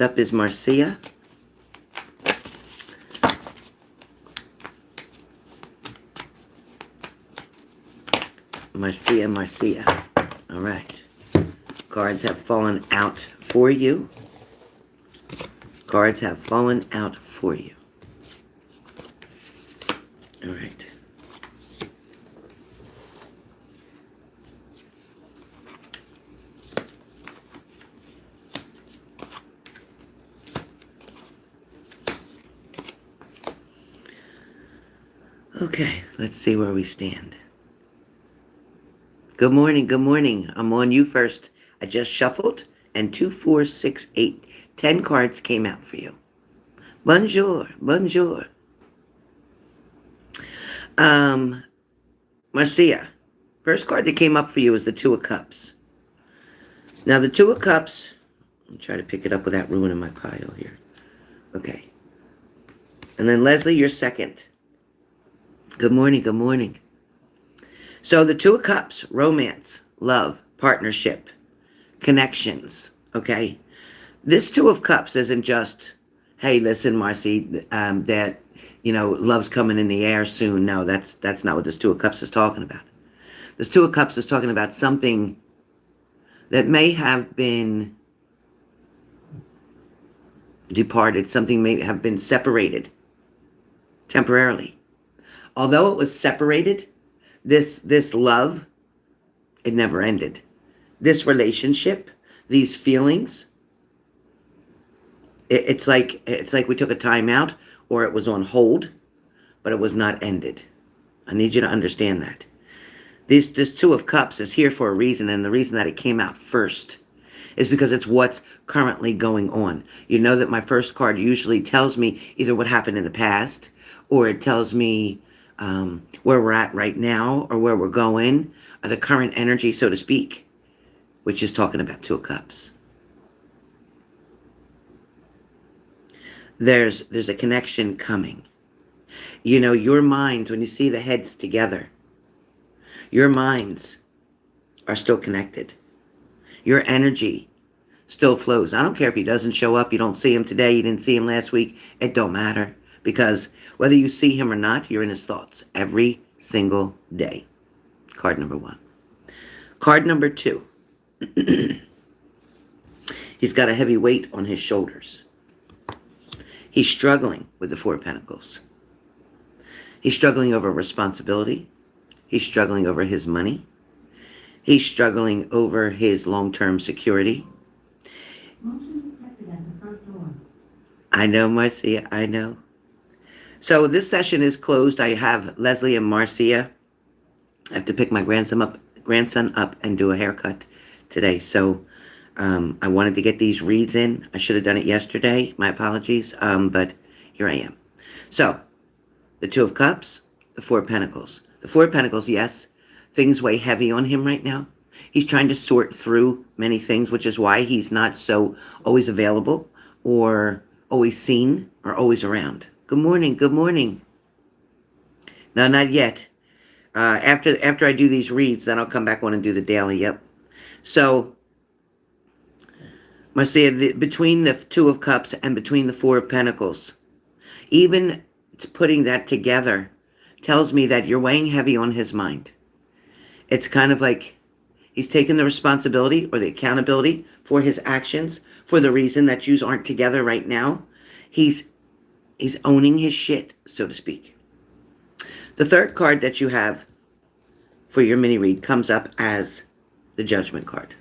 Up is Marcia. Marcia. All right. Cards have fallen out for you. Cards have fallen out for you. All right. Okay, let's see where we stand. Good morning, good morning. I'm on you first. I just shuffled, and 2, 4, 6, 8, 10 cards came out for you. Bonjour, bonjour. Marcia, first card that came up for you is the Two of Cups. Now, the Two of Cups, I'll try to pick it up without ruining my pile here. Okay. And then Leslie, you're second. Good morning, good morning. So the Two of Cups, romance, love, partnership, connections, okay? This Two of Cups isn't just, hey, listen, Marcy, that, love's coming in the air soon. No, that's not what this Two of Cups is talking about. This Two of Cups is talking about something that may have been departed, something may have been separated temporarily. Although it was separated, this love, it never ended. This relationship, these feelings, it's like we took a time out, or it was on hold, but it was not ended. I need you to understand that. This Two of Cups is here for a reason, and the reason that it came out first is because it's what's currently going on. You know that my first card usually tells me either what happened in the past, or it tells me where we're at right now, or where we're going, or the current energy, so to speak, which is talking about Two of Cups. There's a connection coming. Your minds, when you see the heads together, your minds are still connected. Your energy still flows. I don't care if he doesn't show up, you don't see him today, you didn't see him last week, it don't matter. Because whether you see him or not, you're in his thoughts every single day. Card number 1. Card number 2. He's got a heavy weight on his shoulders. He's struggling with the Four of Pentacles. He's struggling over responsibility. He's struggling over his money. He's struggling over his long-term security. Motion detected at the front door. I know, Marcia, I know. So this session is closed. I have Leslie and Marcia. I have to pick my grandson up and do a haircut today. So I wanted to get these reads in. I should have done it yesterday. My apologies. But here I am. So the Two of Cups, the Four of Pentacles. The Four of Pentacles, yes, things weigh heavy on him right now. He's trying to sort through many things, which is why he's not so always available or always seen or always around. Good morning. Good morning. No, not yet. After I do these reads, then I'll come back on and do the daily. Yep. So, Marcia, between the Two of Cups and between the Four of Pentacles, even putting that together tells me that you're weighing heavy on his mind. It's kind of like he's taking the responsibility or the accountability for his actions for the reason that yous aren't together right now. He's owning his shit, so to speak. The third card that you have for your mini read comes up as the Judgment card.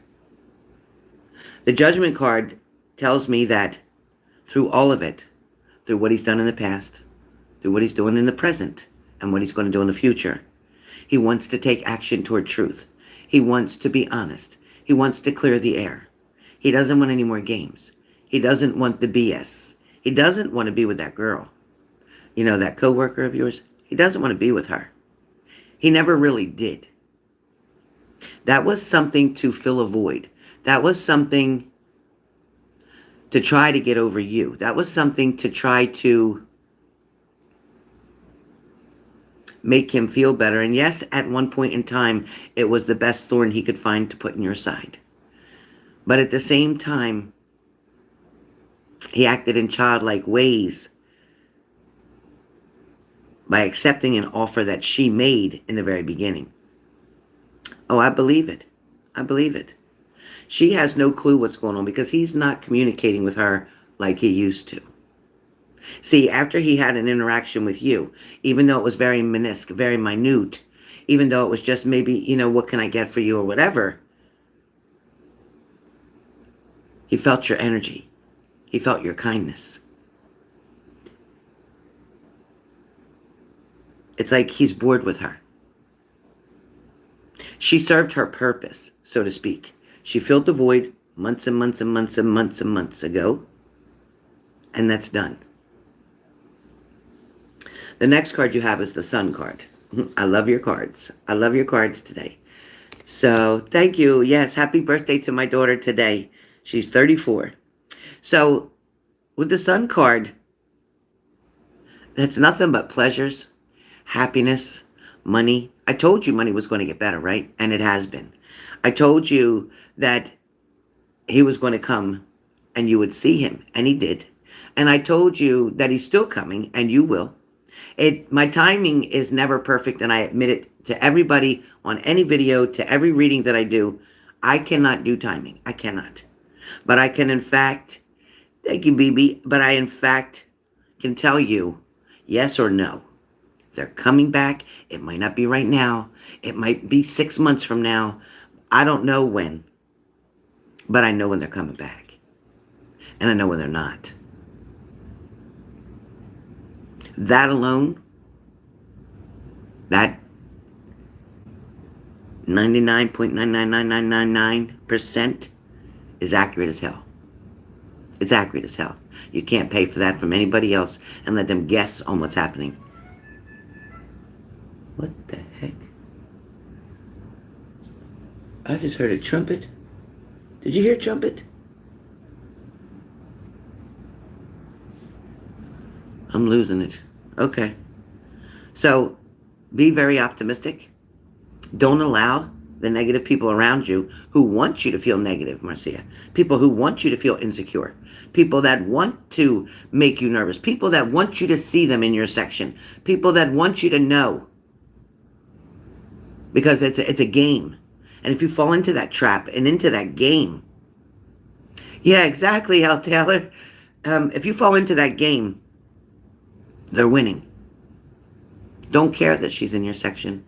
The Judgment card tells me that through all of it, through what he's done in the past, through what he's doing in the present, and what he's going to do in the future, he wants to take action toward truth. He wants to be honest. He wants to clear the air. He doesn't want any more games. He doesn't want the BS. He doesn't want to be with that girl. That coworker of yours. He doesn't want to be with her. He never really did. That was something to fill a void. That was something to try to get over you. That was something to try to make him feel better. And yes, at one point in time, it was the best thorn he could find to put in your side. But at the same time, He acted in childlike ways by accepting an offer that she made in the very beginning. Oh, I believe it. I believe it. She has no clue what's going on because he's not communicating with her like he used to. See, after he had an interaction with you, even though it was very minuscule, very minute, even though it was just maybe, what can I get for you or whatever, he felt your energy. He felt your kindness. It's like he's bored with her. She served her purpose, so to speak. She filled the void months and months and months and months and months ago, and that's done. The next card you have is the Sun card. I love your cards. I love your cards today. So thank you. Yes, happy birthday to my daughter today. She's 34. So with the Sun card, that's nothing but pleasures, happiness, money. I told you money was going to get better, right? And it has been. I told you that he was going to come and you would see him, and he did. And I told you that he's still coming, and you will. My timing is never perfect, and I admit it to everybody on any video, to every reading that I do. I cannot do timing. I cannot. But I can, in fact, thank you, BB, but I, in fact, can tell you yes or no. They're coming back. It might not be right now. It might be 6 months from now. I don't know when. But I know when they're coming back. And I know when they're not. That alone, that 99.999999% is accurate as hell. It's accurate as hell. You can't pay for that from anybody else and let them guess on what's happening. What the heck? I just heard a trumpet. Did you hear a trumpet? I'm losing it. Okay. So, be very optimistic. Don't allow the negative people around you who want you to feel negative, Marcia. People who want you to feel insecure. People that want to make you nervous. People that want you to see them in your section. People that want you to know. Because it's a game. And if you fall into that trap and into that game. Yeah, exactly, Al Taylor. If you fall into that game, they're winning. Don't care that she's in your section.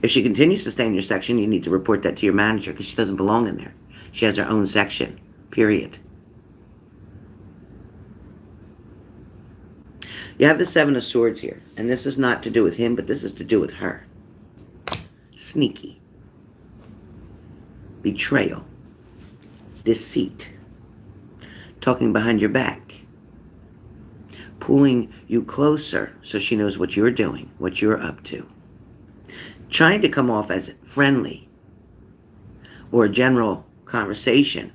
If she continues to stay in your section, you need to report that to your manager because she doesn't belong in there. She has her own section, period. You have the Seven of Swords here, and this is not to do with him, but this is to do with her. Sneaky. Betrayal. Deceit. Talking behind your back. Pulling you closer so she knows what you're doing, what you're up to. Trying to come off as friendly or a general conversation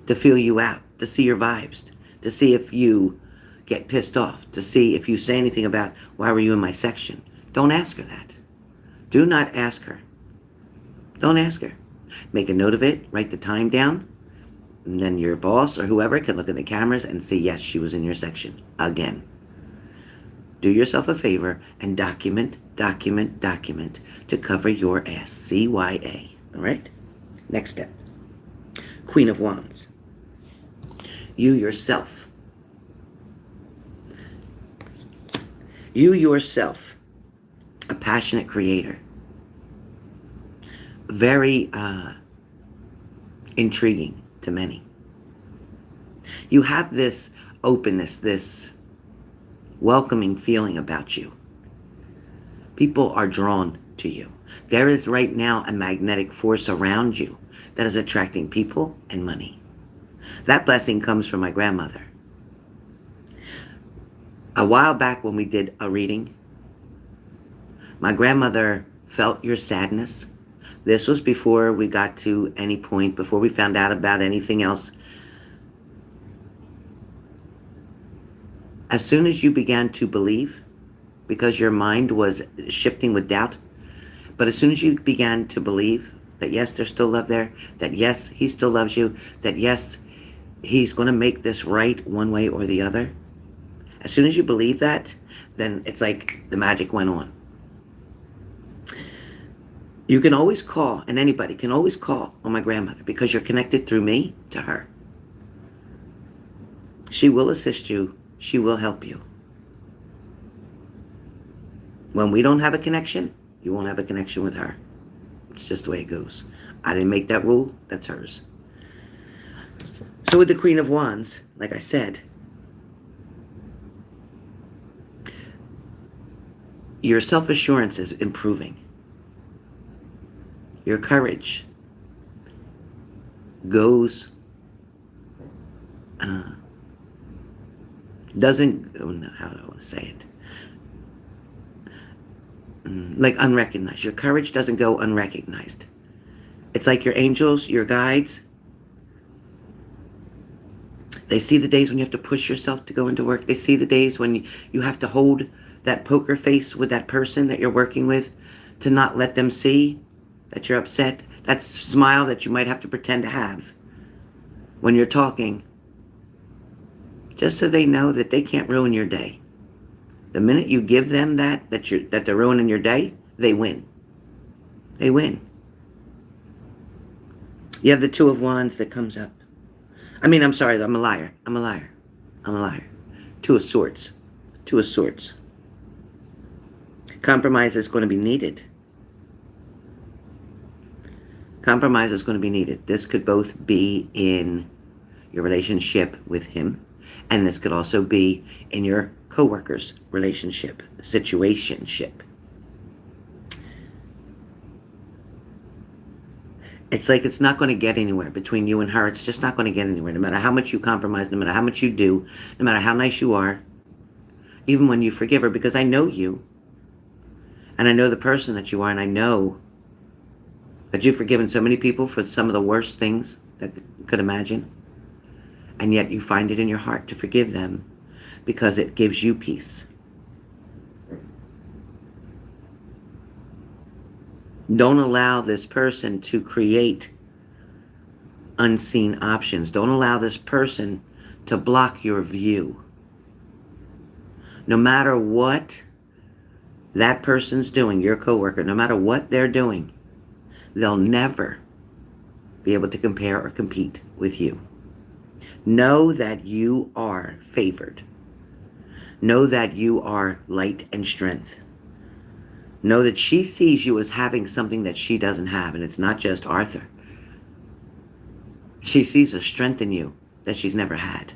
to feel you out, to see your vibes, to see if you get pissed off, to see if you say anything about, why were you in my section? Don't ask her that. Do not ask her. Don't ask her. Make a note of it, write the time down, and then your boss or whoever can look at the cameras and say, yes, she was in your section again. Do yourself a favor and document to cover your ass. CYA. All right? Next step. Queen of Wands. You yourself. You yourself. A passionate creator. Very intriguing to many. You have this openness, this welcoming feeling about you. People are drawn to you. There is right now a magnetic force around you that is attracting people and money. That blessing comes from my grandmother. A while back when we did a reading, my grandmother felt your sadness. This was before we got to any point, before we found out about anything else. As soon as you began to believe, because your mind was shifting with doubt, but as soon as you began to believe that yes, there's still love there, that yes, he still loves you, that yes, he's going to make this right one way or the other. As soon as you believe that, then it's like the magic went on. You can always call, and anybody can always call on my grandmother because you're connected through me to her. She will assist you. She will help you. When we don't have a connection, you won't have a connection with her. It's just the way it goes. I didn't make that rule. That's hers. So with the Queen of Wands, like I said, your self-assurance is improving. Your courage goes, doesn't, how do I want to say it? Like unrecognized. Your courage doesn't go unrecognized. It's like your angels, your guides. They see the days when you have to push yourself to go into work. They see the days when you have to hold that poker face with that person that you're working with to not let them see that you're upset. That smile that you might have to pretend to have when you're talking. Just so they know that they can't ruin your day. The minute you give them that they're ruining your day, they win. They win. You have the Two of Wands that comes up. I'm sorry, I'm a liar. I'm a liar. Two of Swords. Two of Swords. Compromise is going to be needed. Compromise is going to be needed. This could both be in your relationship with him, and this could also be in your co-worker's relationship, situationship. It's like it's not going to get anywhere between you and her. It's just not going to get anywhere. No matter how much you compromise, no matter how much you do, no matter how nice you are, even when you forgive her, because I know you, and I know the person that you are, and I know that you've forgiven so many people for some of the worst things that you could imagine, and yet you find it in your heart to forgive them because it gives you peace. Don't allow this person to create unseen options. Don't allow this person to block your view. No matter what that person's doing, your coworker, no matter what they're doing, they'll never be able to compare or compete with you. Know that you are favored. Know that you are light and strength. Know that she sees you as having something that she doesn't have, and it's not just Arthur. She sees a strength in you that she's never had.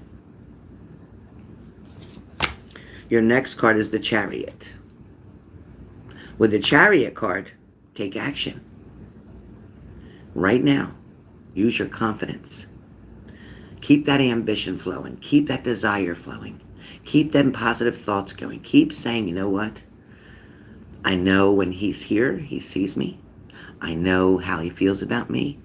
Your next card is the Chariot. With the Chariot card, take action. Right now, use your confidence. Keep that ambition flowing. Keep that desire flowing. Keep them positive thoughts going. Keep saying, you know what? I know when he's here, he sees me. I know how he feels about me.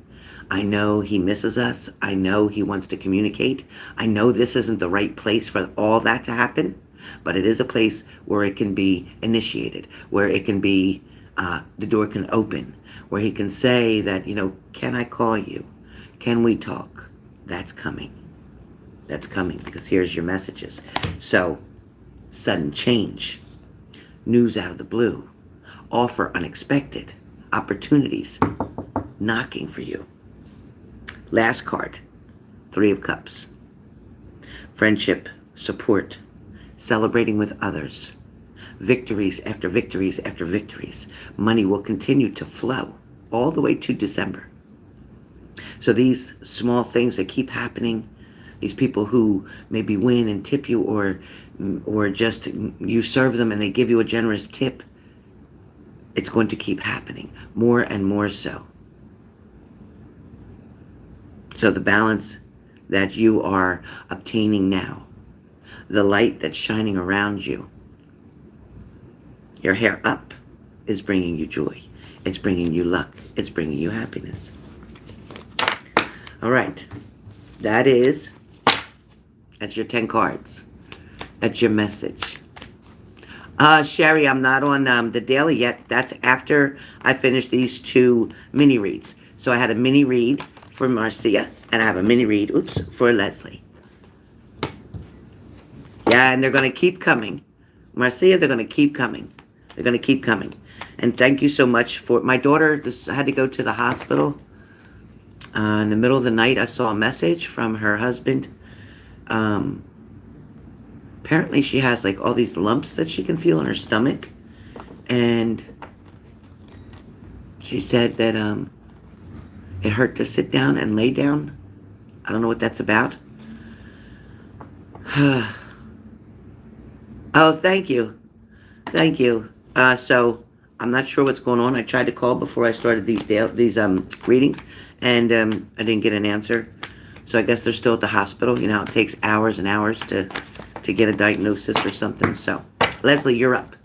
I know he misses us. I know he wants to communicate. I know this isn't the right place for all that to happen, but it is a place where it can be initiated, where it can be, the door can open, where he can say that, can I call you? Can we talk? That's coming. That's coming because here's your messages. So, sudden change. News out of the blue, offer unexpected, opportunities knocking for you. Last card, Three of Cups. Friendship, support, celebrating with others, victories after victories after victories. Money will continue to flow all the way to December. So these small things that keep happening, these people who maybe win and tip you or just you serve them and they give you a generous tip, it's going to keep happening more and more so. So the balance that you are obtaining now, the light that's shining around you, your hair up is bringing you joy. It's bringing you luck. It's bringing you happiness. All right. That's your 10 cards. That's your message. Sherry, I'm not on the daily yet. That's after I finish these two mini reads. So I had a mini read for Marcia, and I have a mini read, for Leslie. Yeah, and they're going to keep coming. Marcia, they're going to keep coming. They're going to keep coming. And thank you so much for... My daughter just had to go to the hospital. In the middle of the night, I saw a message from her husband. Apparently, she has like all these lumps that she can feel in her stomach. And she said that it hurt to sit down and lay down. I don't know what that's about. Oh, thank you. Thank you. So I'm not sure what's going on. I tried to call before I started these readings, and I didn't get an answer. So I guess they're still at the hospital. You know, it takes hours and hours to get a diagnosis or something. So, Leslie, you're up.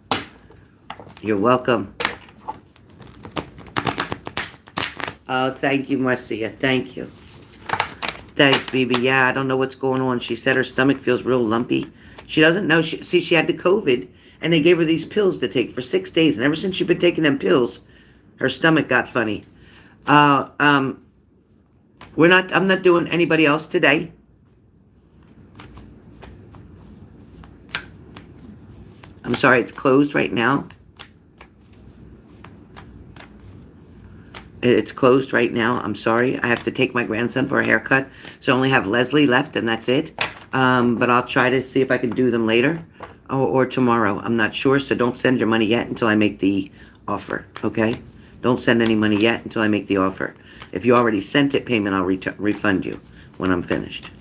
You're welcome. Oh, thank you, Marcia. Thank you. Thanks, BB. Yeah, I don't know what's going on. She said her stomach feels real lumpy. She doesn't know. She had the COVID, and they gave her these pills to take for 6 days. And ever since she's been taking them pills, her stomach got funny. I'm not doing anybody else today. I'm sorry, it's closed right now. It's closed right now. I'm sorry. I have to take my grandson for a haircut. So I only have Leslie left, and that's it. But I'll try to see if I can do them later or tomorrow. I'm not sure, so don't send your money yet until I make the offer, okay? Don't send any money yet until I make the offer. If you already sent it, payment, I'll refund you when I'm finished.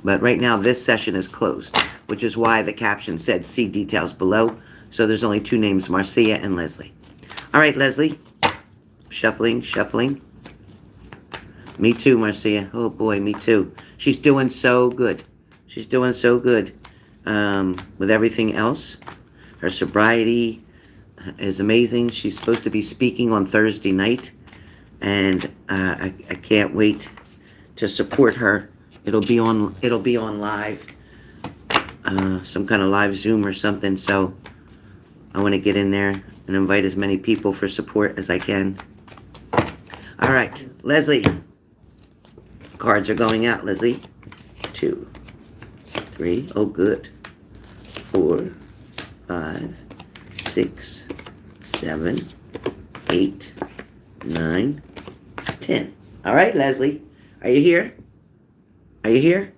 But right now, this session is closed, which is why the caption said, see details below. So there's only 2 names, Marcia and Leslie. All right, Leslie. Shuffling, shuffling. Me too, Marcia. Oh, boy, me too. She's doing so good. She's doing so good with everything else. Her sobriety is amazing. She's supposed to be speaking on Thursday night, and I can't wait to support her. It'll be on live, some kind of live Zoom or something. So I want to get in there and invite as many people for support as I can. All right, Leslie. Cards are going out, Leslie. 2, 3. Oh, good. 4, 5, 6, 7, 8, 9, 10. All right, Leslie. Are you here? Are you here?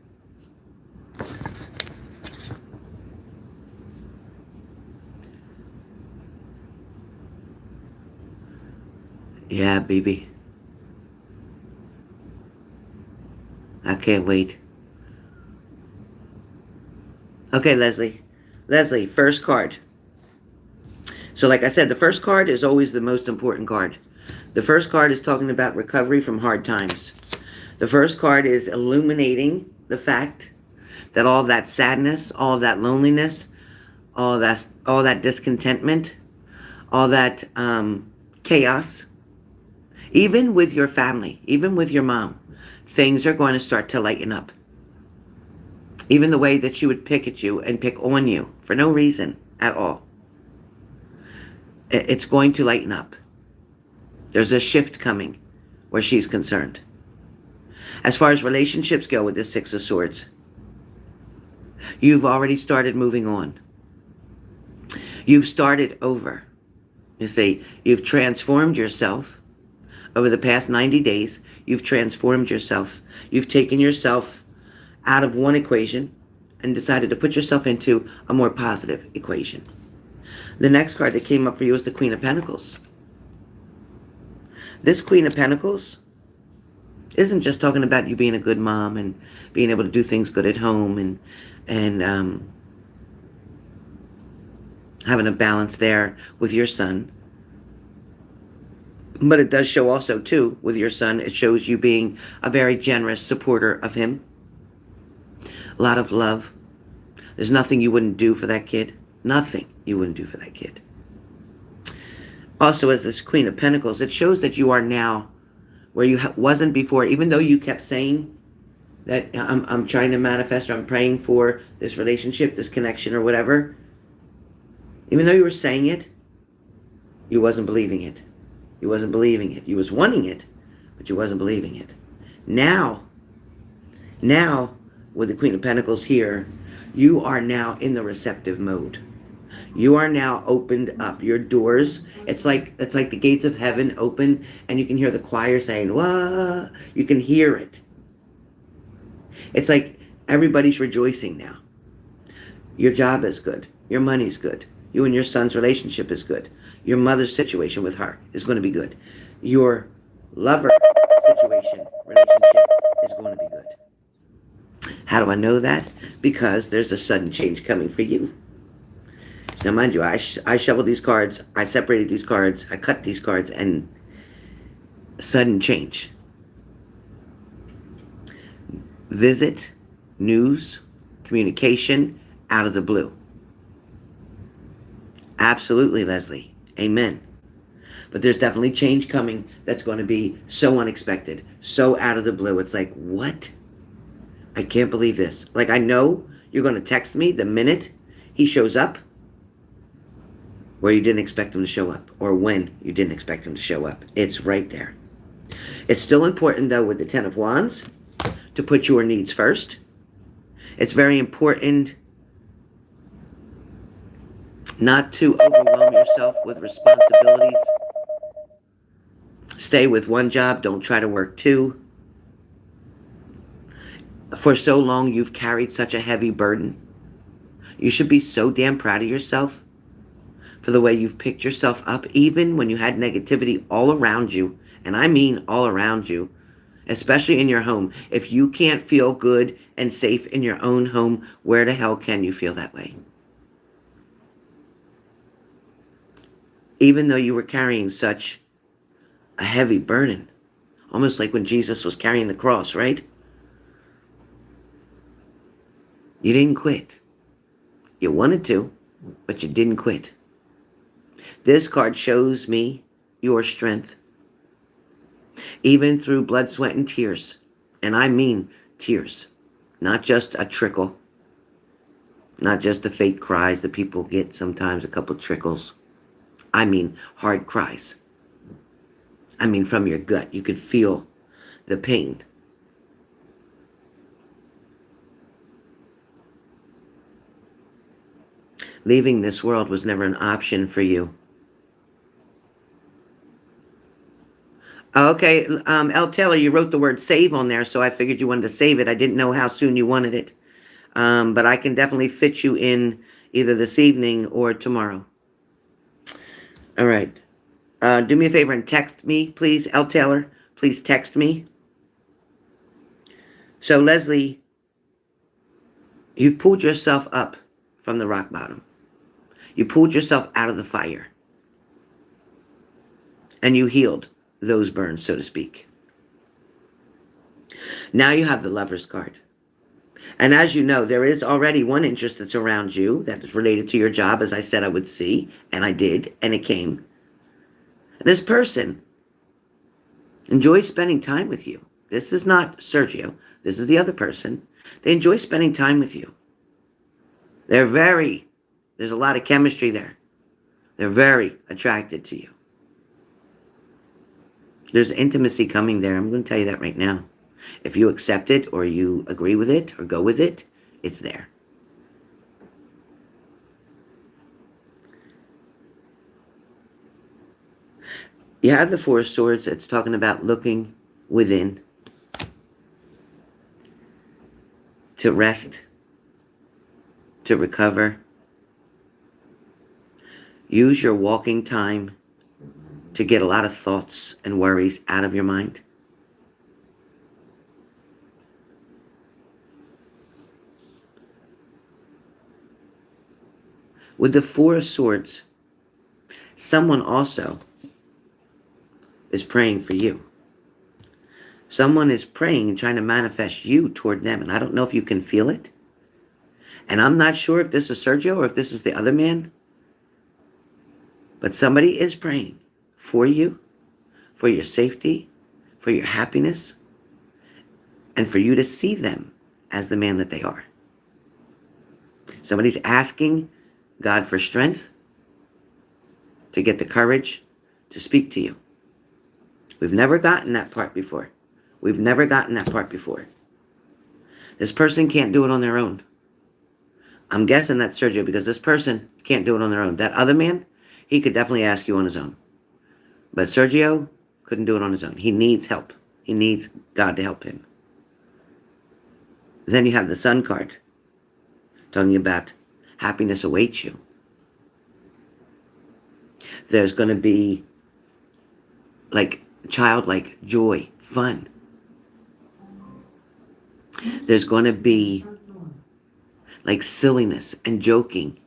Yeah, baby. I can't wait. Okay, Leslie. Leslie, first card. So like I said, the first card is always the most important card. The first card is talking about recovery from hard times. The first card is illuminating the fact that all that sadness, all of that loneliness, all that discontentment, all that chaos, even with your family, even with your mom, things are going to start to lighten up. Even the way that she would pick at you and pick on you for no reason at all. It's going to lighten up. There's a shift coming where she's concerned. As far as relationships go with the 6 of Swords, you've already started moving on. You've started over. You see, you've transformed yourself. Over the past 90 days, you've transformed yourself. You've taken yourself out of one equation and decided to put yourself into a more positive equation. The next card that came up for you is the Queen of Pentacles. This Queen of Pentacles isn't just talking about you being a good mom and being able to do things good at home and having a balance there with your son. But it does show also, too, with your son, it shows you being a very generous supporter of him. A lot of love. There's nothing you wouldn't do for that kid. Nothing you wouldn't do for that kid. Also, as this Queen of Pentacles, it shows that you are now where you wasn't before. Even though you kept saying that I'm trying to manifest, or I'm praying for this relationship, this connection, or whatever. Even though you were saying it, you wasn't believing it. You wasn't believing it. You was wanting it, but She wasn't believing it. Now, with the Queen of Pentacles here, you are now in the receptive mode. You are now opened up. Your doors, it's like the gates of heaven open, and you can hear the choir saying, "Wah!" You can hear it. It's like everybody's rejoicing now. Your job is good. Your money's good. You and your son's relationship is good. Your mother's situation with her is going to be good. Your lover relationship is going to be good. How do I know that? Because there's a sudden change coming for you. Now, mind you, I shoveled these cards, I separated these cards, I cut these cards, and sudden change. Visit, news, communication, out of the blue. Absolutely, Leslie. Amen. But there's definitely change coming that's going to be so unexpected, so out of the blue. It's like, what? I can't believe this. Like, I know you're going to text me the minute he shows up, where you didn't expect him to show up, or when you didn't expect him to show up. It's right there. It's still important, though, with the Ten of Wands, to put your needs first. It's very important not to overwhelm yourself with responsibilities. Stay with one job. Don't try to work two. For so long, you've carried such a heavy burden. You should be so damn proud of yourself for the way you've picked yourself up, even when you had negativity all around you. And I mean all around you, especially in your home. If you can't feel good and safe in your own home, where the hell can you feel that way? Even though you were carrying such a heavy burden, almost like when Jesus was carrying the cross, right? You didn't quit. You wanted to, but you didn't quit. This card shows me your strength, even through blood, sweat, and tears. And I mean tears, not just a trickle, not just the fake cries that people get sometimes, a couple trickles. I mean hard cries. I mean from your gut. You could feel the pain. Leaving this world was never an option for you. Okay, L. Taylor, you wrote the word save on there, so I figured you wanted to save it. I didn't know how soon you wanted it. But I can definitely fit you in either this evening or tomorrow. All right. Do me a favor and text me, please, L. Taylor. Please text me. So, Leslie, you've pulled yourself up from the rock bottom. You pulled yourself out of the fire. And you healed those burns, so to speak. Now you have the Lover's card. And as you know, there is already one interest that's around you that is related to your job, as I said I would see, and I did, and it came. This person enjoys spending time with you. This is not Sergio. This is the other person. They enjoy spending time with you. There's a lot of chemistry there. They're very attracted to you. There's intimacy coming there. I'm going to tell you that right now. If you accept it or you agree with it or go with it, it's there. You have the Four of Swords. It's talking about looking within to rest, to recover. Use your walking time to get a lot of thoughts and worries out of your mind. With the Four of Swords, someone also is praying for you. Someone is praying and trying to manifest you toward them. And I don't know if you can feel it. And I'm not sure if this is Sergio or if this is the other man. But somebody is praying for you, for your safety, for your happiness, and for you to see them as the man that they are. Somebody's asking God for strength to get the courage to speak to you. We've never gotten that part before. We've never gotten that part before. This person can't do it on their own. I'm guessing that's Sergio because this person can't do it on their own. That other man, he could definitely ask you on his own. But Sergio couldn't do it on his own. He needs help. He needs God to help him. Then you have the Sun card, telling you about happiness awaits you. There's going to be like childlike joy, fun. There's going to be like silliness and joking,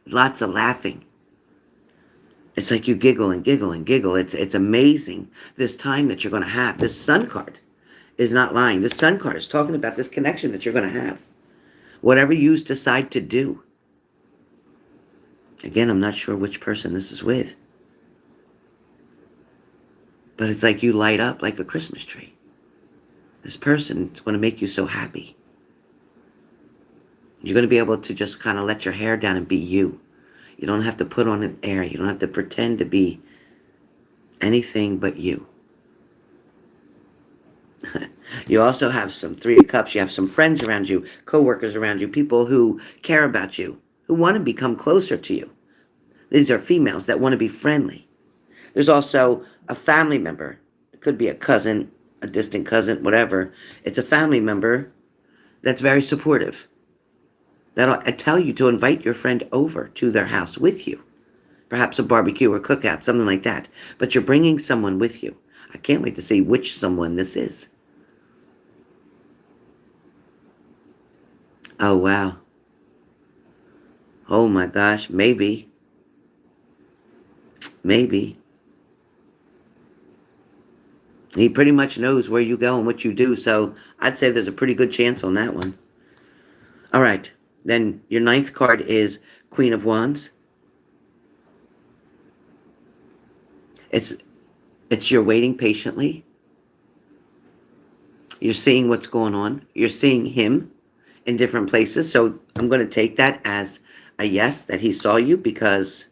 lots of laughing. It's like you giggle and giggle and giggle. It's amazing this time that you're going to have. This Sun card is not lying. This Sun card is talking about this connection that you're going to have. Whatever you decide to do. Again, I'm not sure which person this is with. But it's like you light up like a Christmas tree. This person is going to make you so happy. You're going to be able to just kind of let your hair down and be you. You don't have to put on an air. You don't have to pretend to be anything but you. You also have some Three of Cups. You have some friends around you, co-workers around you, people who care about you, who want to become closer to you. These are females that want to be friendly. There's also a family member. It could be a cousin, a distant cousin, whatever. It's a family member that's very supportive. That'll tell you to invite your friend over to their house with you. Perhaps a barbecue or cookout, something like that. But you're bringing someone with you. I can't wait to see which someone this is. Oh, wow. Oh, my gosh. Maybe. Maybe. He pretty much knows where you go and what you do. So I'd say there's a pretty good chance on that one. All right. Then your 9th card is Queen of Wands. It's you're waiting patiently. You're seeing what's going on. You're seeing him in different places. So I'm going to take that as a yes, that he saw you, because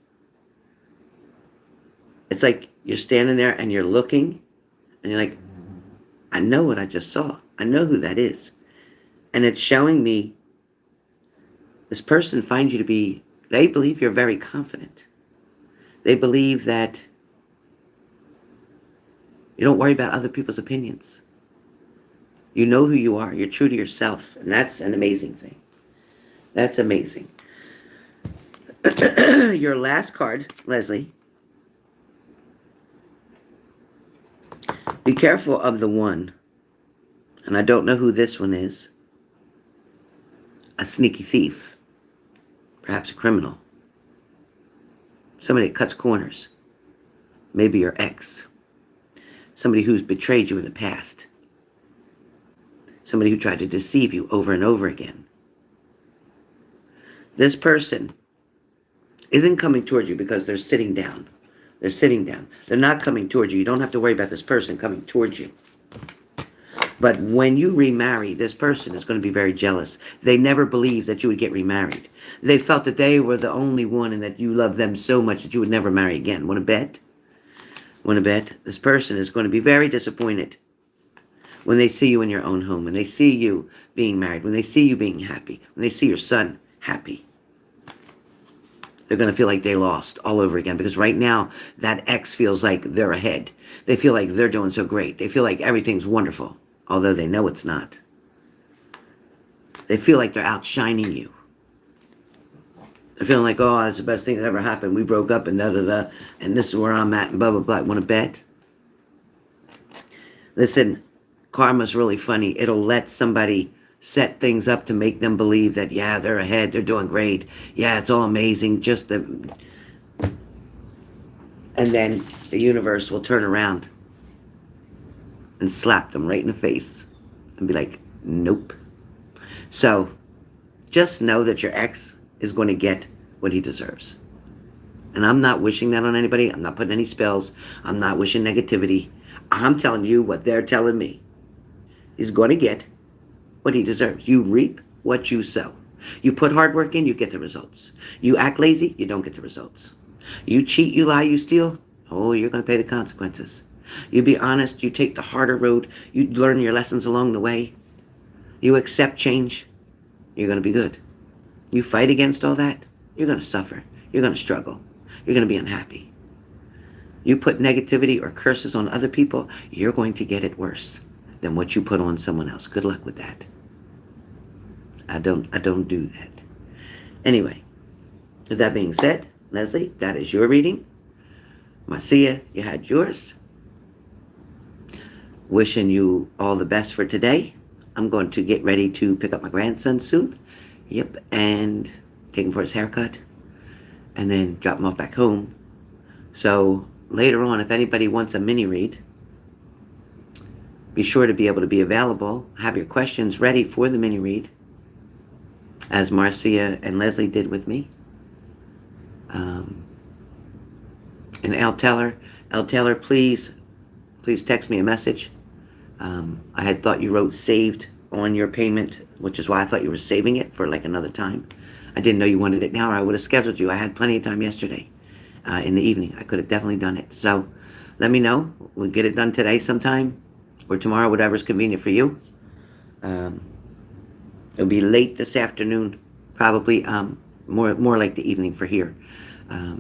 it's like you're standing there and you're looking and you're like, I know what I just saw. I know who that is. And it's showing me this person finds you to be, they believe you're very confident. They believe that you don't worry about other people's opinions. You know who you are. You're true to yourself. And that's an amazing thing. That's amazing. Your last card, Leslie. Be careful of the one. And I don't know who this one is. A sneaky thief. Perhaps a criminal. Somebody that cuts corners. Maybe your ex. Somebody who's betrayed you in the past. Somebody who tried to deceive you over and over again. This person isn't coming towards you because they're sitting down. They're sitting down. They're not coming towards you. You don't have to worry about this person coming towards you. But when you remarry, this person is going to be very jealous. They never believed that you would get remarried. They felt that they were the only one and that you loved them so much that you would never marry again. Want to bet? Want to bet? This person is going to be very disappointed when they see you in your own home, when they see you being married, when they see you being happy, when they see your son happy. They're going to feel like they lost all over again, because right now that ex feels like they're ahead. They feel like they're doing so great. They feel like everything's wonderful, although they know it's not. They feel like they're outshining you. They're feeling like, oh, that's the best thing that ever happened. We broke up and da-da-da, and this is where I'm at, and blah, blah, blah. Want to bet? Listen, karma's really funny. It'll let somebody set things up to make them believe that, yeah, they're ahead, they're doing great. Yeah, it's all amazing. And then the universe will turn around and slap them right in the face and be like, nope. So just know that your ex is going to get what he deserves. And I'm not wishing that on anybody. I'm not putting any spells. I'm not wishing negativity. I'm telling you what they're telling me. He's going to get what he deserves. You reap what you sow. You put hard work in, you get the results. You act lazy, you don't get the results. You cheat, you lie, you steal, oh, you're going to pay the consequences. You be honest. You take the harder road. You learn your lessons along the way. You accept change. You're going to be good. You fight against all that, you're going to suffer. You're going to struggle. You're going to be unhappy. You put negativity or curses on other people, you're going to get it worse than what you put on someone else. Good luck with that. I don't do that. Anyway, with that being said, Leslie, that is your reading. Marcia, you had yours. Wishing you all the best for today. I'm going to get ready to pick up my grandson soon. Yep, and take him for his haircut. And then drop him off back home. So later on, if anybody wants a mini read, be sure to be able to be available. Have your questions ready for the mini read, as Marcia and Leslie did with me. And Al Taylor, please text me a message. I had thought you wrote saved on your payment, which is why I thought you were saving it for like another time. I didn't know you wanted it now, or I would have scheduled you. I had plenty of time yesterday in the evening. I could have definitely done it. So let me know. We'll get it done today sometime or tomorrow, whatever's convenient for you. It'll be late this afternoon, probably more like the evening for here,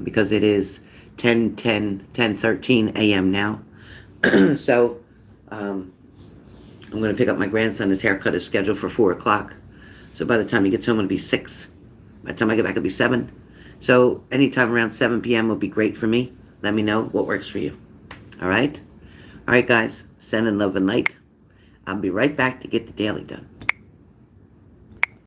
because it is 10:13 a.m. now. So I'm going to pick up my grandson. His haircut is scheduled for 4 o'clock. So by the time he gets home, it'll be 6. By the time I get back, it'll be 7. So anytime around 7 p.m. will be great for me. Let me know what works for you. All right? All right, guys. Sending love and light. I'll be right back to get the daily done.